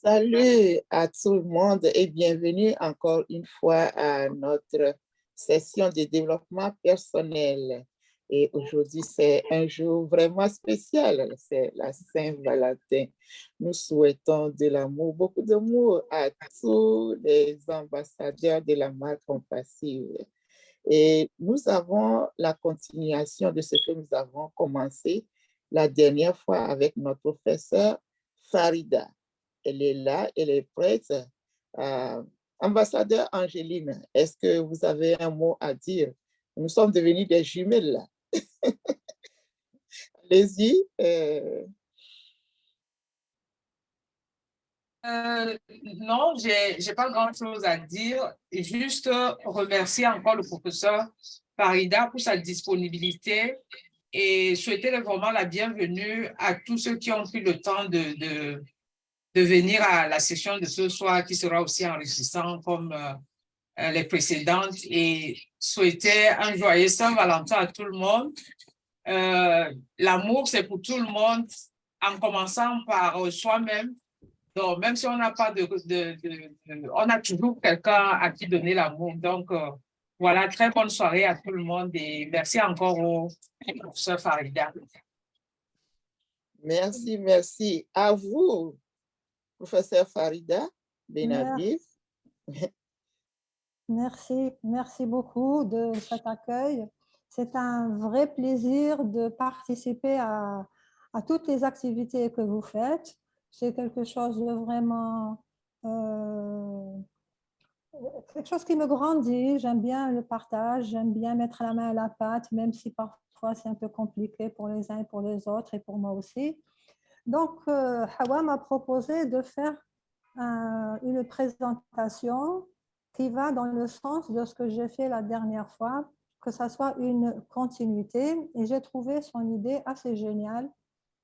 Salut à tout le monde et bienvenue encore une fois à notre session de développement personnel. Et aujourd'hui, c'est un jour vraiment spécial, c'est la Saint-Valentin. Nous souhaitons de l'amour, beaucoup d'amour à tous les ambassadeurs de la marque Compassive. Et nous avons la continuation de ce que nous avons commencé la dernière fois avec notre professeur Farida. Elle est là, elle est prête. Ambassadeur Angéline, est-ce que vous avez un mot à dire? Nous sommes devenus des jumelles là. Allez-y. Non, j'ai pas grand-chose à dire. Juste remercier encore le professeur Farida pour sa disponibilité et souhaiter vraiment la bienvenue à tous ceux qui ont pris le temps de venir à la session de ce soir qui sera aussi enrichissante comme les précédentes et souhaiter un joyeux Saint-Valentin à tout le monde. L'amour, c'est pour tout le monde, en commençant par soi-même. Donc, même si on n'a pas on a toujours quelqu'un à qui donner l'amour. Donc, voilà, très bonne soirée à tout le monde et merci encore au professeur Farida. Merci, merci. À vous, professeur Farida Benhabib. Merci beaucoup de cet accueil. C'est un vrai plaisir de participer à toutes les activités que vous faites. C'est quelque chose de vraiment, quelque chose qui me grandit. J'aime bien le partage, j'aime bien mettre la main à la pâte, même si parfois c'est un peu compliqué pour les uns et pour les autres et pour moi aussi. Donc, Hawa m'a proposé de faire une présentation qui va dans le sens de ce que j'ai fait la dernière fois, que ça soit une continuité. Et j'ai trouvé son idée assez géniale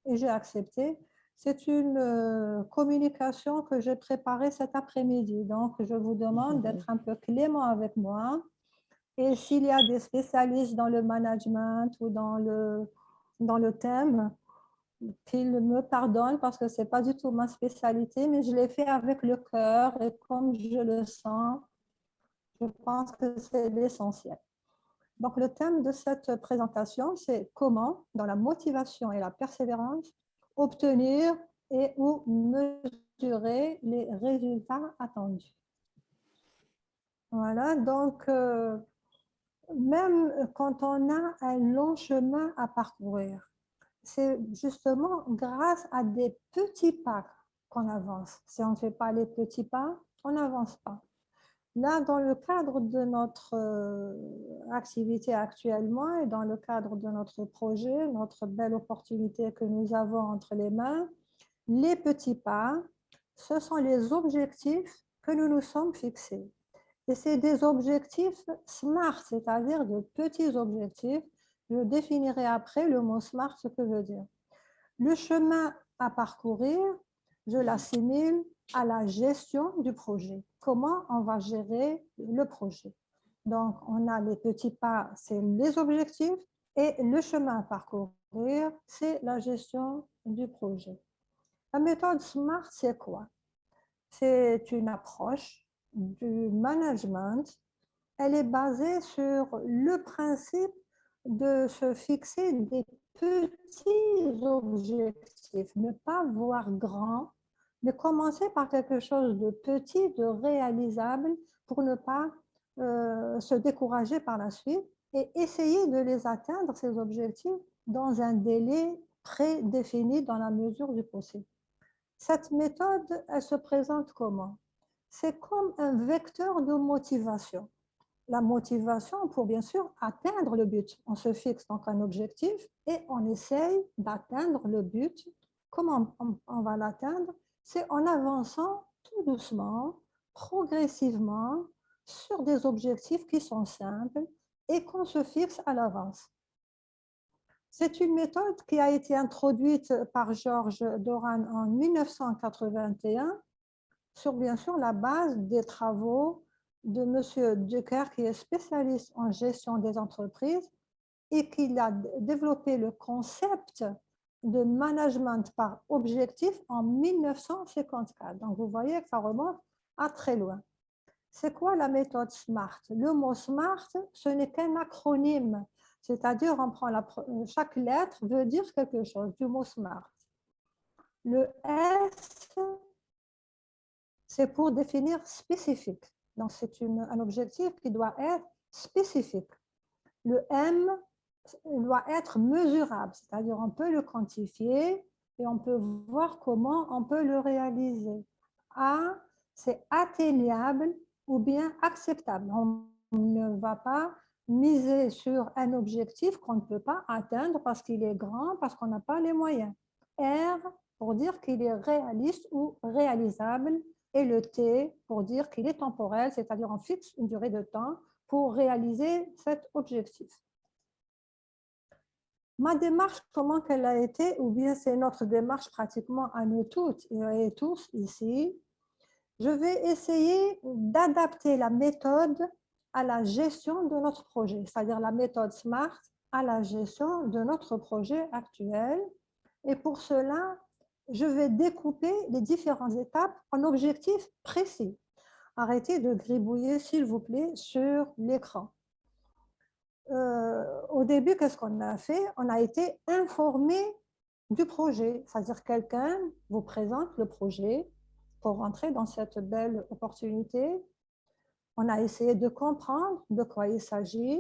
et j'ai accepté. C'est une communication que j'ai préparée cet après-midi. Donc, je vous demande d'être un peu clément avec moi. Et s'il y a des spécialistes dans le management ou dans le thème, qu'ils me pardonnent parce que ce n'est pas du tout ma spécialité, mais je l'ai fait avec le cœur et comme je le sens, je pense que c'est l'essentiel. Donc, le thème de cette présentation, c'est comment, dans la motivation et la persévérance, obtenir et ou mesurer les résultats attendus. Voilà, donc, même quand on a un long chemin à parcourir, c'est justement grâce à des petits pas qu'on avance. Si on ne fait pas les petits pas, on n'avance pas. Là, dans le cadre de notre activité actuellement et dans le cadre de notre projet, notre belle opportunité que nous avons entre les mains, les petits pas, ce sont les objectifs que nous nous sommes fixés. Et c'est des objectifs SMART, c'est-à-dire de petits objectifs. Je définirai après le mot SMART, ce que veut dire. Le chemin à parcourir, je l'assimile à la gestion du projet. Comment on va gérer le projet? Donc, on a les petits pas, c'est les objectifs, et le chemin à parcourir, c'est la gestion du projet. La méthode SMART, c'est quoi? C'est une approche du management. Elle est basée sur le principe de se fixer des petits objectifs, ne pas voir grand, mais commencer par quelque chose de petit, de réalisable pour ne pas se décourager par la suite et essayer de les atteindre, ces objectifs, dans un délai prédéfini dans la mesure du possible. Cette méthode, elle se présente comment? C'est comme un vecteur de motivation. La motivation pour bien sûr atteindre le but. On se fixe donc un objectif et on essaye d'atteindre le but. Comment on va l'atteindre? C'est en avançant tout doucement, progressivement, sur des objectifs qui sont simples et qu'on se fixe à l'avance. C'est une méthode qui a été introduite par Georges Doran en 1981 sur bien sûr la base des travaux de M. Drucker, qui est spécialiste en gestion des entreprises et qui a développé le concept de management par objectif en 1954. Donc, vous voyez que ça remonte à très loin. C'est quoi la méthode SMART? Le mot SMART, ce n'est qu'un acronyme, c'est-à-dire on prend chaque lettre veut dire quelque chose du mot SMART. Le S, c'est pour définir spécifique. Donc, c'est un objectif qui doit être spécifique. Le M doit être mesurable, c'est-à-dire on peut le quantifier et on peut voir comment on peut le réaliser. A, c'est atteignable ou bien acceptable. On ne va pas miser sur un objectif qu'on ne peut pas atteindre parce qu'il est grand, parce qu'on n'a pas les moyens. R, pour dire qu'il est réaliste ou réalisable, et le T pour dire qu'il est temporel, c'est-à-dire on fixe une durée de temps pour réaliser cet objectif. Ma démarche, comment qu'elle a été, ou bien c'est notre démarche pratiquement à nous toutes et tous ici, je vais essayer d'adapter la méthode à la gestion de notre projet, c'est-à-dire la méthode SMART à la gestion de notre projet actuel. Et pour cela, je vais découper les différentes étapes en objectifs précis. Arrêtez de gribouiller, s'il vous plaît, sur l'écran. Au début, qu'est-ce qu'on a fait? On a été informé du projet, c'est-à-dire quelqu'un vous présente le projet pour rentrer dans cette belle opportunité. On a essayé de comprendre de quoi il s'agit.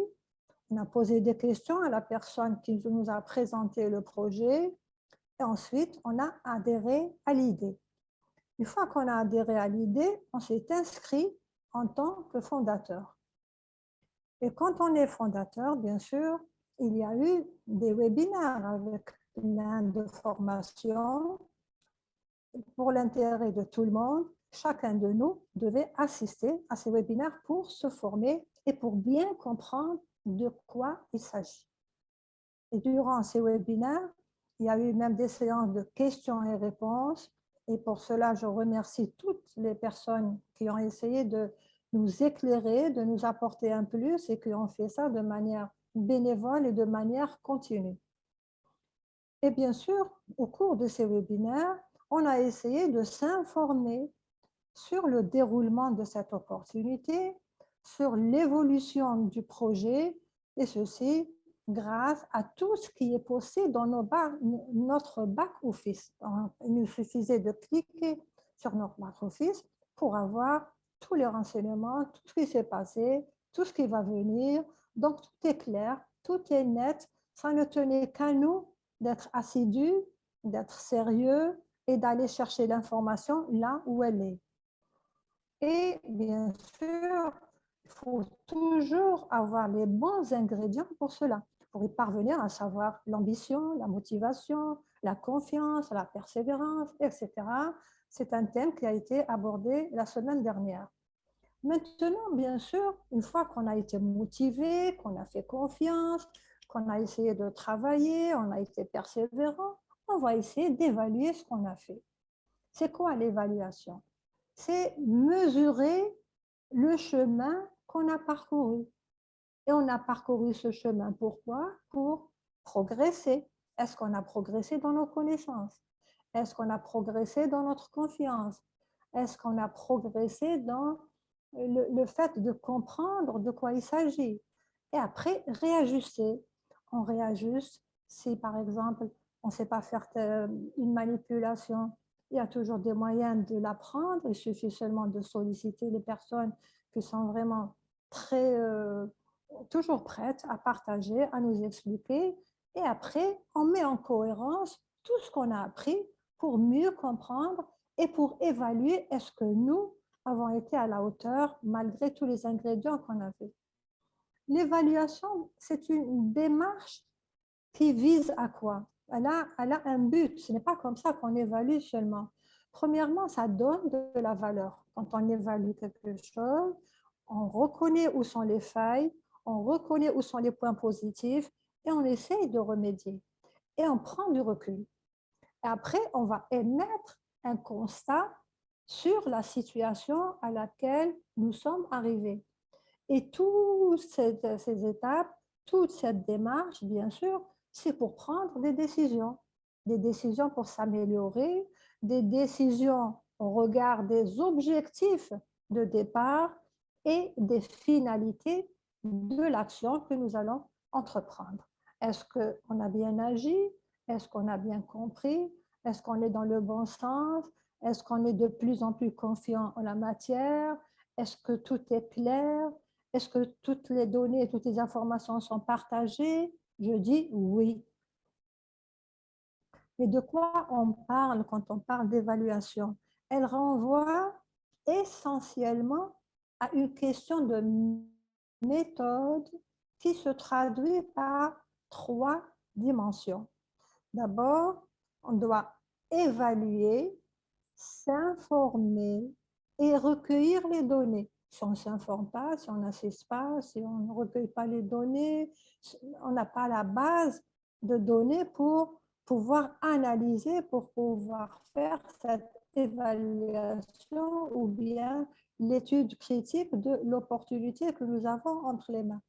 On a posé des questions à la personne qui nous a présenté le projet. Et ensuite, on a adhéré à l'idée. Une fois qu'on a adhéré à l'idée, on s'est inscrit en tant que fondateur. Et quand on est fondateur, bien sûr, il y a eu des webinaires avec plein de formations. Pour l'intérêt de tout le monde, chacun de nous devait assister à ces webinaires pour se former et pour bien comprendre de quoi il s'agit. Et durant ces webinaires, il y a eu même des séances de questions et réponses. Et pour cela, je remercie toutes les personnes qui ont essayé de nous éclairer, de nous apporter un plus et qui ont fait ça de manière bénévole et de manière continue. Et bien sûr, au cours de ces webinaires, on a essayé de s'informer sur le déroulement de cette opportunité, sur l'évolution du projet, et ceci grâce à tout ce qui est possible dans notre back-office. Il nous suffisait de cliquer sur notre back-office pour avoir tous les renseignements, tout ce qui s'est passé, tout ce qui va venir. Donc, tout est clair, tout est net. Ça ne tenait qu'à nous d'être assidus, d'être sérieux et d'aller chercher l'information là où elle est. Et bien sûr, il faut toujours avoir les bons ingrédients pour cela, pour y parvenir, à savoir l'ambition, la motivation, la confiance, la persévérance, etc. C'est un thème qui a été abordé la semaine dernière. Maintenant, bien sûr, une fois qu'on a été motivé, qu'on a fait confiance, qu'on a essayé de travailler, on a été persévérant, on va essayer d'évaluer ce qu'on a fait. C'est quoi l'évaluation? C'est mesurer le chemin qu'on a parcouru. Et on a parcouru ce chemin, pourquoi? Pour progresser. Est-ce qu'on a progressé dans nos connaissances? Est-ce qu'on a progressé dans notre confiance? Est-ce qu'on a progressé dans le fait de comprendre de quoi il s'agit? Et après, réajuster. On réajuste si, par exemple, on ne sait pas faire une manipulation. Il y a toujours des moyens de l'apprendre. Il suffit seulement de solliciter les personnes qui sont vraiment toujours prêtes à partager, à nous expliquer. Et après, on met en cohérence tout ce qu'on a appris pour mieux comprendre et pour évaluer est-ce que nous avons été à la hauteur malgré tous les ingrédients qu'on avait. L'évaluation, c'est une démarche qui vise à quoi? Elle a un but. Ce n'est pas comme ça qu'on évalue seulement. Premièrement, ça donne de la valeur. Quand on évalue quelque chose, on reconnaît où sont les failles, on reconnaît où sont les points positifs et on essaye de remédier. Et on prend du recul. Et après, on va émettre un constat sur la situation à laquelle nous sommes arrivés. Et toutes ces étapes, toute cette démarche, bien sûr, c'est pour prendre des décisions. des décisions pour s'améliorer, des décisions au regard des objectifs de départ et des finalités de l'action que nous allons entreprendre. Est-ce qu'on a bien agi? Est-ce qu'on a bien compris? Est-ce qu'on est dans le bon sens? Est-ce qu'on est de plus en plus confiant en la matière? Est-ce que tout est clair? Est-ce que toutes les données et toutes les informations sont partagées? Je dis oui. Mais de quoi on parle quand on parle d'évaluation? Elle renvoie essentiellement à une question de méthode qui se traduit par 3 dimensions. D'abord, on doit évaluer, s'informer et recueillir les données. Si on ne s'informe pas, si on n'assiste pas, si on ne recueille pas les données, on n'a pas la base de données pour pouvoir analyser, pour pouvoir faire cette évaluation ou bien l'étude critique de l'opportunité que nous avons entre les mains.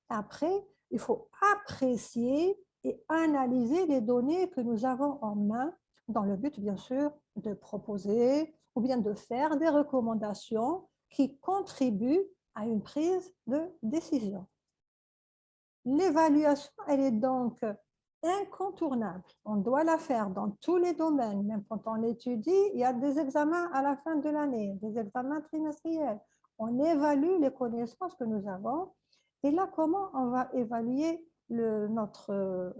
Après, il faut apprécier et analyser les données que nous avons en main dans le but, bien sûr, de proposer ou bien de faire des recommandations qui contribuent à une prise de décision. L'évaluation, elle est donc incontournable. On doit la faire dans tous les domaines, même quand on étudie, il y a des examens à la fin de l'année, des examens trimestriels. On évalue les connaissances que nous avons. Et là, comment on va évaluer notre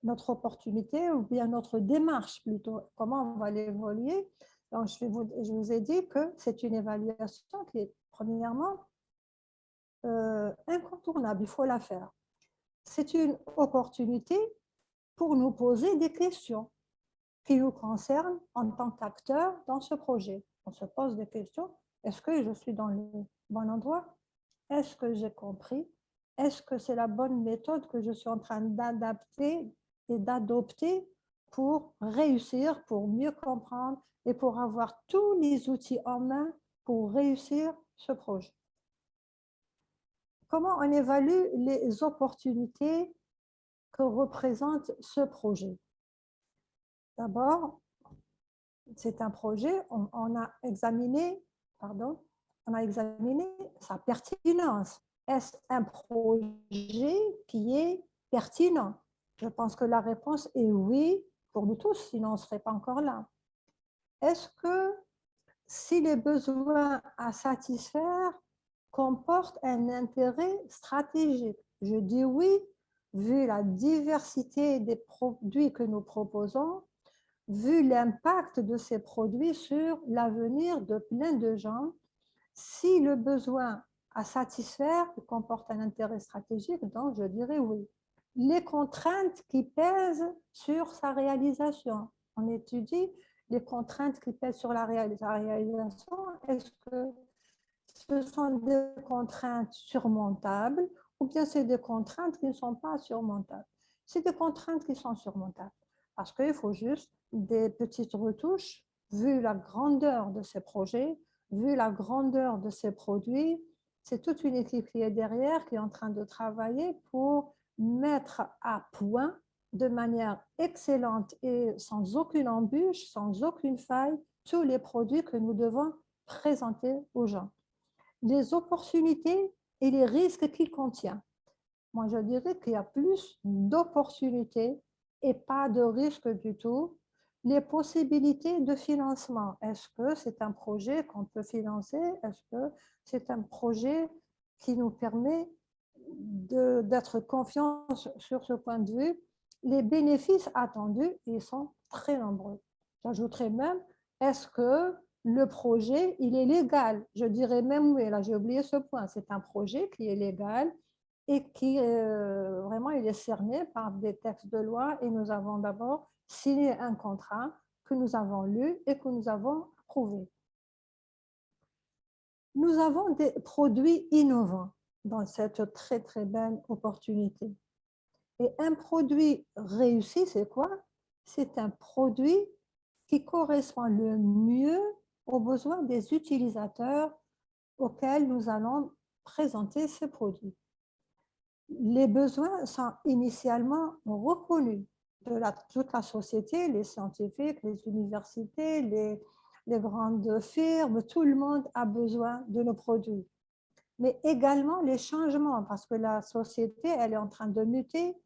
opportunité ou bien notre démarche plutôt? Comment on va l'évaluer? Donc, je vous ai dit que c'est une évaluation qui est premièrement incontournable, il faut la faire. C'est une opportunité pour nous poser des questions qui nous concernent en tant qu'acteurs dans ce projet. On se pose des questions. Est-ce que je suis dans le bon endroit? Est-ce que j'ai compris? Est-ce que c'est la bonne méthode que je suis en train d'adapter et d'adopter pour réussir, pour mieux comprendre et pour avoir tous les outils en main pour réussir ce projet? Comment on évalue les opportunités que représente ce projet? D'abord, c'est un projet, on a examiné sa pertinence. Est-ce un projet qui est pertinent? Je pense que la réponse est oui pour nous tous, sinon on ne serait pas encore là. Est-ce que si les besoins à satisfaire comportent un intérêt stratégique? Je dis oui, vu la diversité des produits que nous proposons, vu l'impact de ces produits sur l'avenir de plein de gens, si le besoin à satisfaire comporte un intérêt stratégique, donc je dirais oui. Les contraintes qui pèsent sur sa réalisation. On étudie les contraintes qui pèsent sur la réalisation. Est-ce que ce sont des contraintes surmontables ou bien c'est des contraintes qui ne sont pas surmontables? C'est des contraintes qui sont surmontables parce qu'il faut juste des petites retouches vu la grandeur de ces projets, vu la grandeur de ces produits. C'est toute une équipe qui est derrière, qui est en train de travailler pour mettre à point de manière excellente et sans aucune embûche, sans aucune faille, tous les produits que nous devons présenter aux gens. Les opportunités et les risques qu'il contient. Moi, je dirais qu'il y a plus d'opportunités et pas de risques du tout. Les possibilités de financement. Est-ce que c'est un projet qu'on peut financer? Est-ce que c'est un projet qui nous permet d'être confiants sur ce point de vue? Les bénéfices attendus, ils sont très nombreux. J'ajouterais même, est-ce que le projet, il est légal? Je dirais même oui, là j'ai oublié ce point. C'est un projet qui est légal et qui vraiment il est cerné par des textes de loi et nous avons d'abord signé un contrat que nous avons lu et que nous avons approuvé. Nous avons des produits innovants dans cette très très belle opportunité. Et un produit réussi, c'est quoi? C'est un produit qui correspond le mieux aux besoins des utilisateurs auxquels nous allons présenter ces produits. Les besoins sont initialement reconnus toute la société, les scientifiques, les universités, les grandes firmes, tout le monde a besoin de nos produits. Mais également les changements, parce que la société, elle est en train de muter,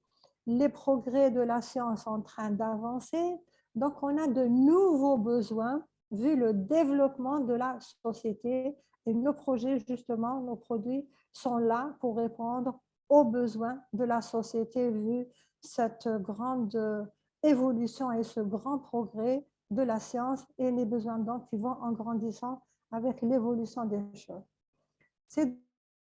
les progrès de la science sont en train d'avancer, donc on a de nouveaux besoins vu le développement de la société, et nos projets, justement, nos produits sont là pour répondre aux besoins de la société vu cette grande évolution et ce grand progrès de la science et les besoins donc qui vont en grandissant avec l'évolution des choses. C'est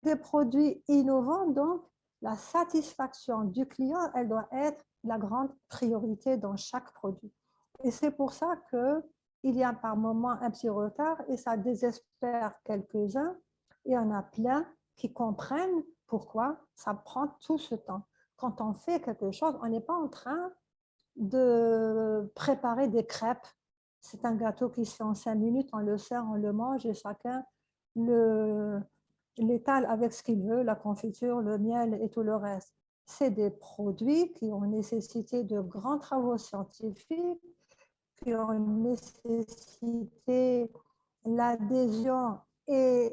des produits innovants, donc la satisfaction du client, elle doit être la grande priorité dans chaque produit. Et c'est pour ça qu'il y a par moment un petit retard et ça désespère quelques-uns. Il y en a plein qui comprennent pourquoi ça prend tout ce temps. Quand on fait quelque chose, on n'est pas en train de préparer des crêpes. C'est un gâteau qui se fait en 5 minutes, on le sert, on le mange et chacun l'étale avec ce qu'il veut, la confiture, le miel et tout le reste. C'est des produits qui ont nécessité de grands travaux scientifiques, qui ont nécessité l'adhésion et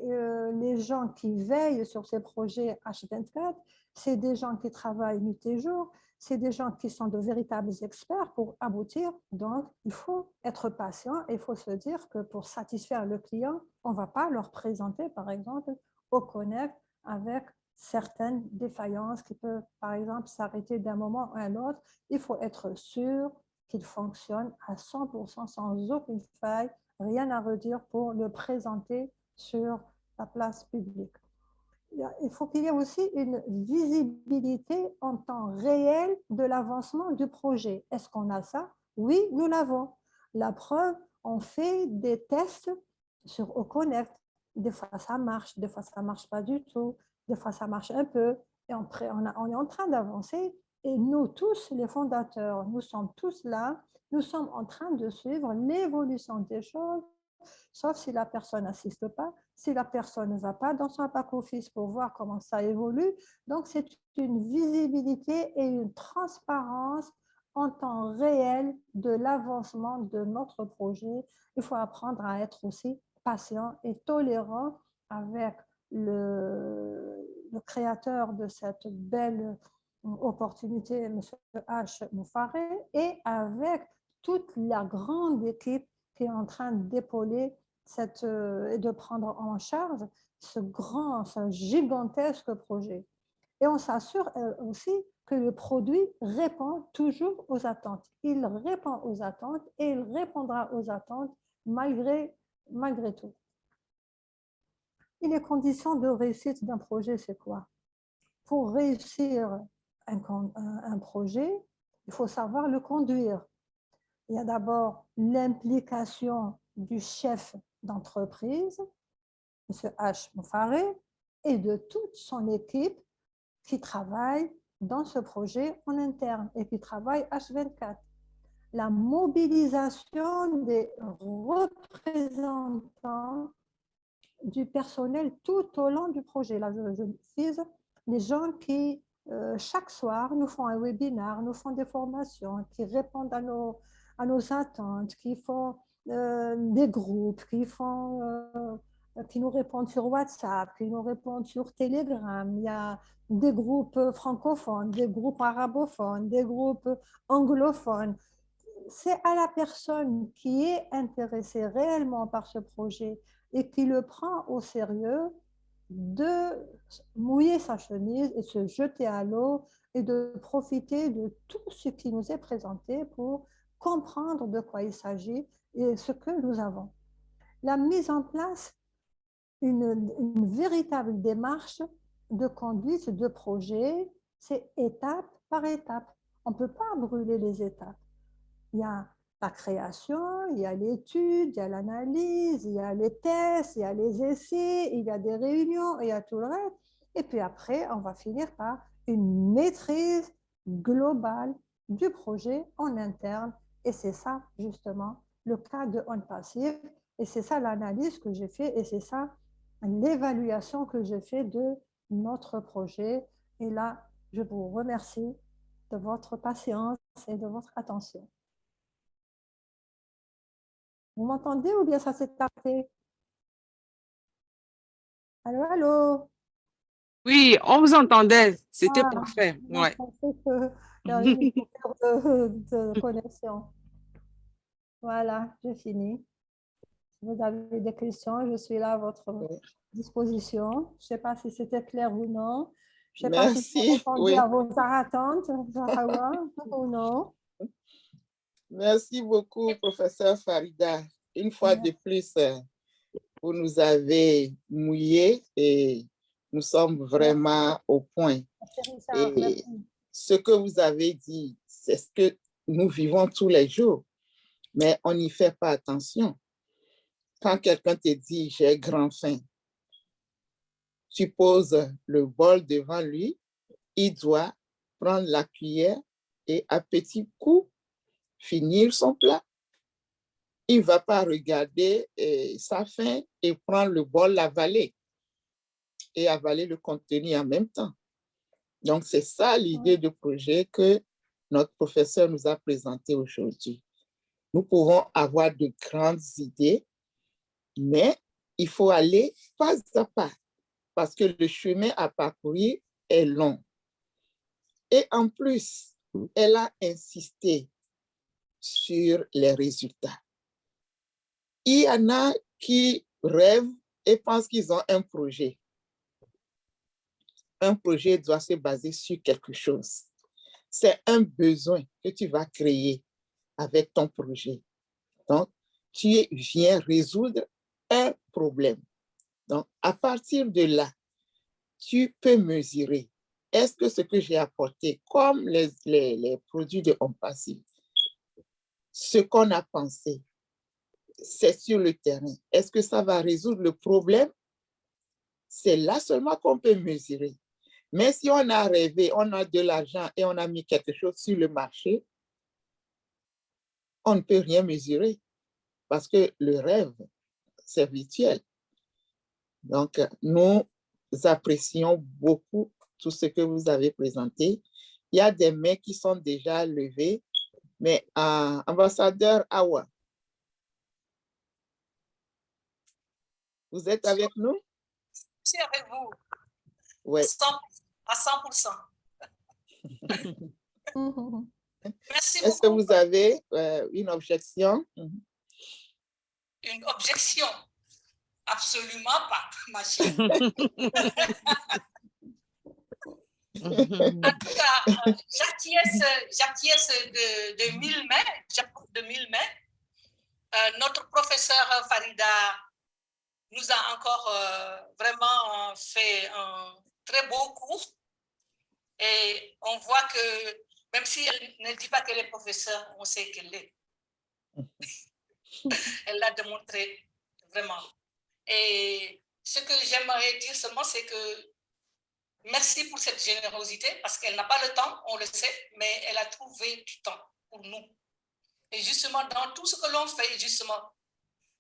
les gens qui veillent sur ces projets H24, c'est des gens qui travaillent nuit et jour, c'est des gens qui sont de véritables experts pour aboutir. Donc, il faut être patient et il faut se dire que pour satisfaire le client, on ne va pas leur présenter, par exemple, au Connect avec certaines défaillances qui peuvent, par exemple, s'arrêter d'un moment à un autre. Il faut être sûr qu'il fonctionne à 100% sans aucune faille, rien à redire pour le présenter sur la place publique. Il faut qu'il y ait aussi une visibilité en temps réel de l'avancement du projet. Est-ce qu'on a ça? Oui, nous l'avons. La preuve, on fait des tests sur Oconnect. Des fois, ça marche, des fois, ça ne marche pas du tout, des fois, ça marche un peu. Et on est en train d'avancer. Et nous tous, les fondateurs, nous sommes tous là, nous sommes en train de suivre l'évolution des choses, sauf si la personne n'assiste pas, si la personne ne va pas dans son back-office pour voir comment ça évolue. Donc, c'est une visibilité et une transparence en temps réel de l'avancement de notre projet. Il faut apprendre à être aussi patient et tolérant avec le créateur de cette belle opportunité, M. H. Moufaré, et avec toute la grande équipe qui est en train d'épauler et de prendre en charge ce gigantesque projet. Et on s'assure aussi que le produit répond toujours aux attentes. Il répond aux attentes et il répondra aux attentes malgré tout. Et les conditions de réussite d'un projet, c'est quoi? Pour réussir un projet, il faut savoir le conduire. Il y a d'abord l'implication du chef d'entreprise, M. H. Moufaré, et de toute son équipe qui travaille dans ce projet en interne et qui travaille H24. La mobilisation des représentants du personnel tout au long du projet. Là, je vise les gens qui, chaque soir, nous font un webinaire, nous font des formations, qui répondent à nos attentes, qui font des groupes, qui nous répondent sur WhatsApp, qui nous répondent sur Telegram. Il y a des groupes francophones, des groupes arabophones, des groupes anglophones. C'est à la personne qui est intéressée réellement par ce projet et qui le prend au sérieux de mouiller sa chemise et se jeter à l'eau et de profiter de tout ce qui nous est présenté pour comprendre de quoi il s'agit et ce que nous avons. La mise en place une véritable démarche de conduite de projet, c'est étape par étape. On ne peut pas brûler les étapes. Il y a la création, il y a l'étude, il y a l'analyse, il y a les tests, il y a les essais, il y a des réunions, il y a tout le reste. Et puis après, on va finir par une maîtrise globale du projet en interne. Et c'est ça, justement, le cas de OnPassive. Et c'est ça l'analyse que j'ai fait et c'est ça l'évaluation que j'ai fait de notre projet. Et là, je vous remercie de votre patience et de votre attention. Vous m'entendez ou bien ça s'est arrêté? Allô, allô? Oui, on vous entendait. C'était Ah, parfait. je Ouais. pensais qu'il y avait une coupure de connexion. Voilà, j'ai fini. Si vous avez des questions, je suis là à votre disposition. Je ne sais pas si c'était clair ou non. Je ne sais pas si vous Merci, répondez oui. à vos attentes, Zahrawa, ou non. Merci beaucoup, professeur Farida. Une fois de plus, vous nous avez mouillé et nous sommes vraiment au point. Merci, Richard. Et Merci. ce que vous avez dit, c'est ce que nous vivons tous les jours, mais on n'y fait pas attention. Quand quelqu'un te dit « j'ai grand faim », tu poses le bol devant lui, il doit prendre la cuillère et à petits coups finir son plat. Il ne va pas regarder sa faim et prendre le bol, l'avaler et avaler le contenu en même temps. Donc, c'est ça l'idée de projet que notre professeur nous a présenté aujourd'hui. Nous pouvons avoir de grandes idées, mais il faut aller pas à pas parce que le chemin à parcourir est long. Et en plus, elle a insisté sur les résultats. Il y en a qui rêvent et pensent qu'ils ont un projet. Un projet doit se baser sur quelque chose. C'est un besoin que tu vas créer avec ton projet. Donc, tu viens résoudre un problème. Donc, à partir de là, tu peux mesurer. Est-ce que ce que j'ai apporté, comme les produits de Home Passive, ce qu'on a pensé, c'est sur le terrain. Est-ce que ça va résoudre le problème? C'est là seulement qu'on peut mesurer. Mais si on a rêvé, on a de l'argent et on a mis quelque chose sur le marché, on ne peut rien mesurer parce que le rêve, c'est virtuel. Donc, nous apprécions beaucoup tout ce que vous avez présenté. Il y a des mains qui sont déjà levées, mais ambassadeur Awa, vous êtes avec nous? Je suis avec vous. Oui. À 100%. Merci beaucoup. Est-ce que vous avez une objection? Une objection? Absolument pas, ma chère. En tout cas, j'acquiesce de 1000 mains, j'approuve de 1000 mains. Notre professeur Farida nous a encore vraiment fait un très beau cours. Et on voit que, même si elle ne dit pas qu'elle est professeure, on sait qu'elle l'est. Elle l'a démontré, vraiment. Et ce que j'aimerais dire seulement, c'est que merci pour cette générosité, parce qu'elle n'a pas le temps, on le sait, mais elle a trouvé du temps pour nous. Et justement, dans tout ce que l'on fait, justement,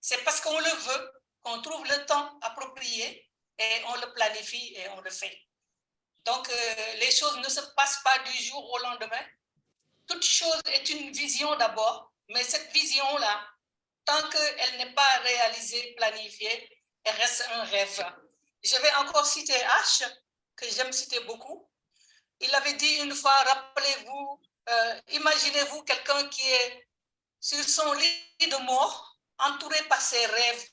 c'est parce qu'on le veut qu'on trouve le temps approprié et on le planifie et on le fait. Donc, les choses ne se passent pas du jour au lendemain. Toute chose est une vision d'abord, mais cette vision-là, tant qu'elle n'est pas réalisée, planifiée, elle reste un rêve. Je vais encore citer H, que j'aime citer beaucoup. Il avait dit une fois, rappelez-vous, imaginez-vous quelqu'un qui est sur son lit de mort, entouré par ses rêves,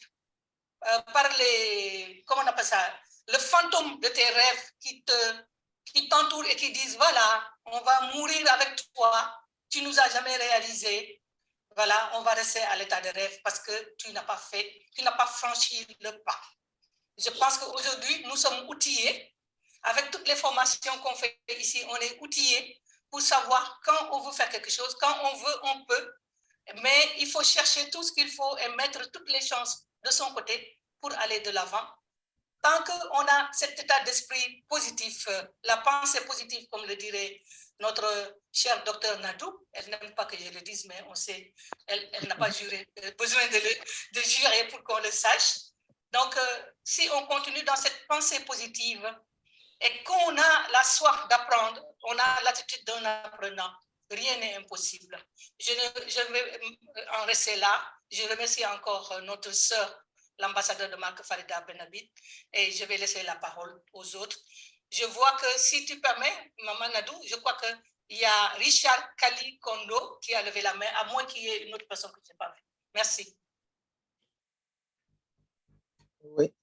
par les, comment on appelle ça, le fantôme de tes rêves qui t'entourent et qui disent, voilà, on va mourir avec toi, tu ne nous as jamais réalisé, voilà, on va rester à l'état de rêve parce que tu n'as pas franchi le pas. Je pense qu'aujourd'hui, nous sommes outillés, avec toutes les formations qu'on fait ici, on est outillés pour savoir quand on veut faire quelque chose, quand on veut, on peut, mais il faut chercher tout ce qu'il faut et mettre toutes les chances de son côté pour aller de l'avant. Tant qu'on a cet état d'esprit positif, la pensée positive, comme le dirait notre cher docteur Nadou, elle n'aime pas que je le dise, mais on sait, elle n'a pas besoin de jurer pour qu'on le sache. Donc, si on continue dans cette pensée positive et qu'on a la soif d'apprendre, on a l'attitude d'un apprenant. Rien n'est impossible. Je vais en rester là. Je remercie encore notre sœur, l'ambassadeur de Marc Farida Benabit, et je vais laisser la parole aux autres. Je vois que, si tu permets, Maman Nadou, je crois qu'il y a Richard Kali Kondo qui a levé la main, à moins qu'il y ait une autre personne que je n'ai pas vue. Merci. Oui.